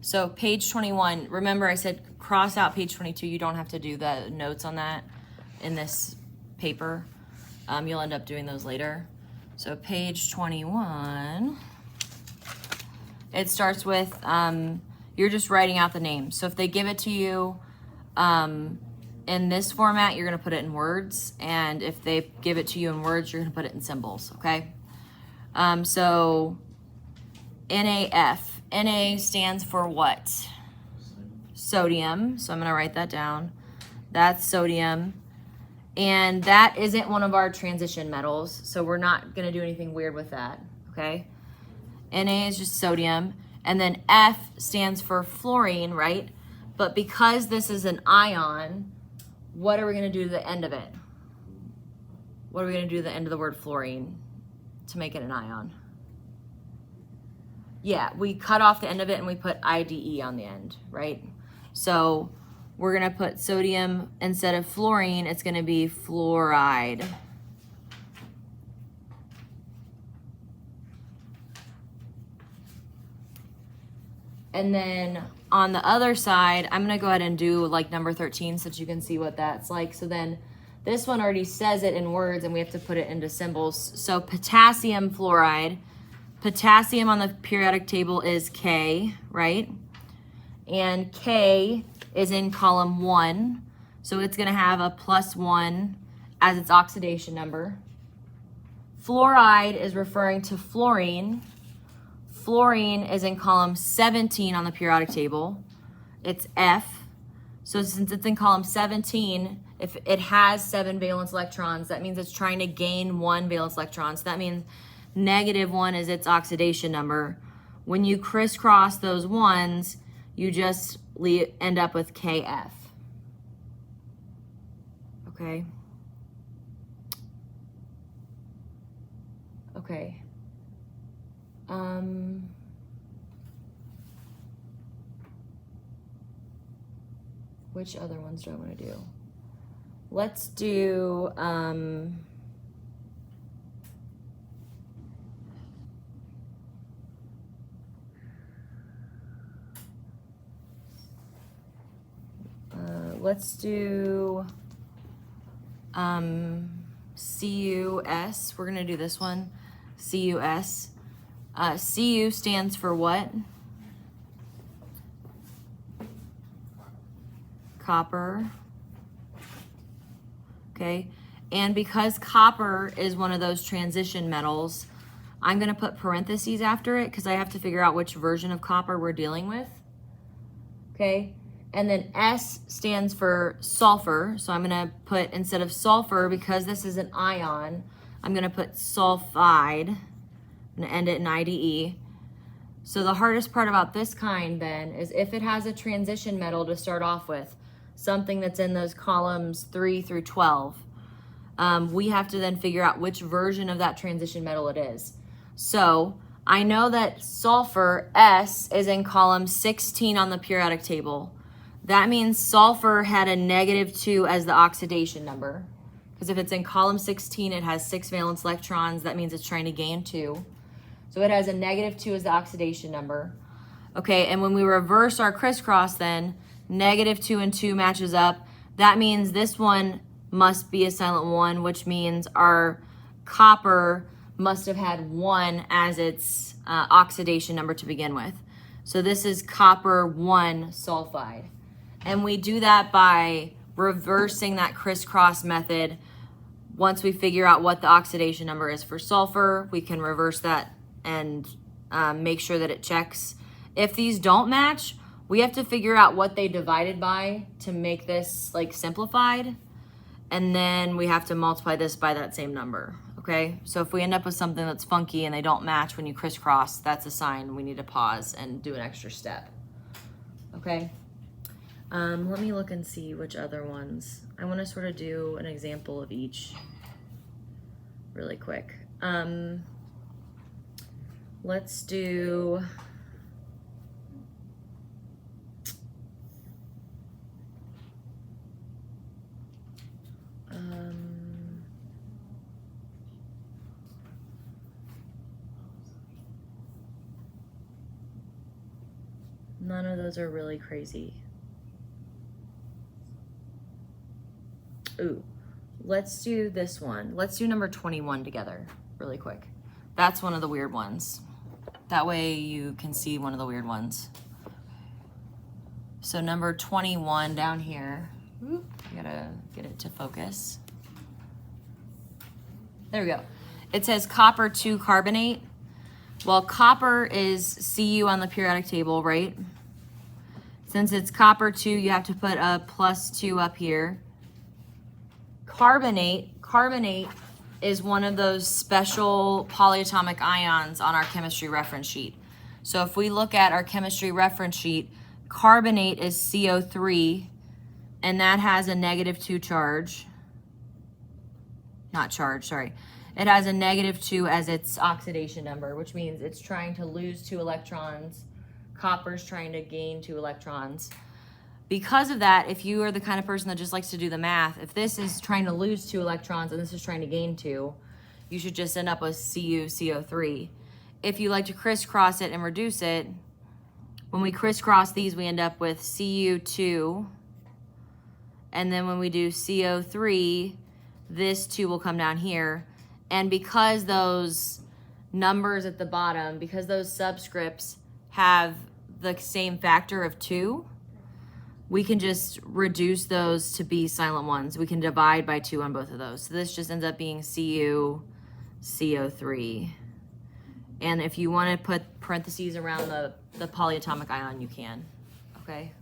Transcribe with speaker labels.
Speaker 1: So page 21, remember I said cross out page 22. You don't have to do the notes on that in this paper. You'll end up doing those later. So page 21, it starts with, you're just writing out the name. So if they give it to you in this format, you're gonna put it in words. And if they give it to you in words, you're gonna put it in symbols, okay? So NAF. Na stands for what? Sodium. So I'm going to write that down. That's sodium. And that isn't one of our transition metals. So we're not going to do anything weird with that. Okay. Na is just sodium. And then F stands for fluorine, right? But because this is an ion, what are we going to do to the end of it? What are we going to do to the end of the word fluorine to make it an ion? Yeah, we cut off the end of it and we put IDE on the end, right? So we're gonna put sodium instead of fluorine, it's gonna be fluoride. And then on the other side, I'm gonna go ahead and do like number 13 so that you can see what that's like. So then this one already says it in words and we have to put it into symbols. So potassium fluoride. Potassium on the periodic table is K, right? And K is in column 1. So it's going to have a +1 as its oxidation number. Fluoride is referring to fluorine. Fluorine is in column 17 on the periodic table. It's F. So since it's in column 17, if it has 7 valence electrons, that means it's trying to gain 1 valence electron. So that means -1 is its oxidation number. When you crisscross those ones, you just end up with KF. Okay. Okay. Which other ones do I want to do? Let's do, let's do CUS. We're going to do this one. CUS. Cu stands for what? Copper. Okay. And because copper is one of those transition metals, I'm going to put parentheses after it because I have to figure out which version of copper we're dealing with. Okay. And then S stands for sulfur. So I'm going to put, instead of sulfur, because this is an ion, I'm going to put sulfide. I'm going to end it in IDE. So the hardest part about this kind then is if it has a transition metal to start off with, something that's in those columns 3 through 12, we have to then figure out which version of that transition metal it is. So I know that sulfur, S, is in column 16 on the periodic table. That means sulfur had a -2 as the oxidation number. Because if it's in column 16, it has 6 valence electrons. That means it's trying to gain 2. So it has a -2 as the oxidation number. Okay, and when we reverse our crisscross then, -2 and 2 matches up. That means this one must be a silent 1, which means our copper must have had 1 as its oxidation number to begin with. So this is copper 1 sulfide. And we do that by reversing that crisscross method. Once we figure out what the oxidation number is for sulfur, we can reverse that and make sure that it checks. If these don't match, we have to figure out what they divided by to make this like simplified. And then we have to multiply this by that same number, okay? So if we end up with something that's funky and they don't match when you crisscross, that's a sign we need to pause and do an extra step, okay? Let me look and see which other ones. I want to sort of do an example of each really quick. Let's do... None of those are really crazy. Ooh, let's do this one. Let's do number 21 together really quick. That's one of the weird ones. That way you can see one of the weird ones. So number 21 down here. Ooh, I gotta get it to focus. There we go. It says copper 2 carbonate. Well, copper is Cu on the periodic table, right? Since it's copper 2, you have to put a +2 up here. Carbonate is one of those special polyatomic ions on our chemistry reference sheet. So if we look at our chemistry reference sheet, carbonate is CO3, and that has a -2 charge. Not charge, sorry. It has a -2 as its oxidation number, which means it's trying to lose 2 electrons. Copper's trying to gain 2 electrons. Because of that, if you are the kind of person that just likes to do the math, if this is trying to lose 2 electrons and this is trying to gain 2, you should just end up with CuCO3. If you like to crisscross it and reduce it, when we crisscross these, we end up with Cu2. And then when we do CO3, this 2 will come down here. And because those numbers at the bottom, because those subscripts have the same factor of 2, we can just reduce those to be silent ones. We can divide by 2 on both of those. So this just ends up being CuCO3. And if you want to put parentheses around the polyatomic ion, you can. Okay?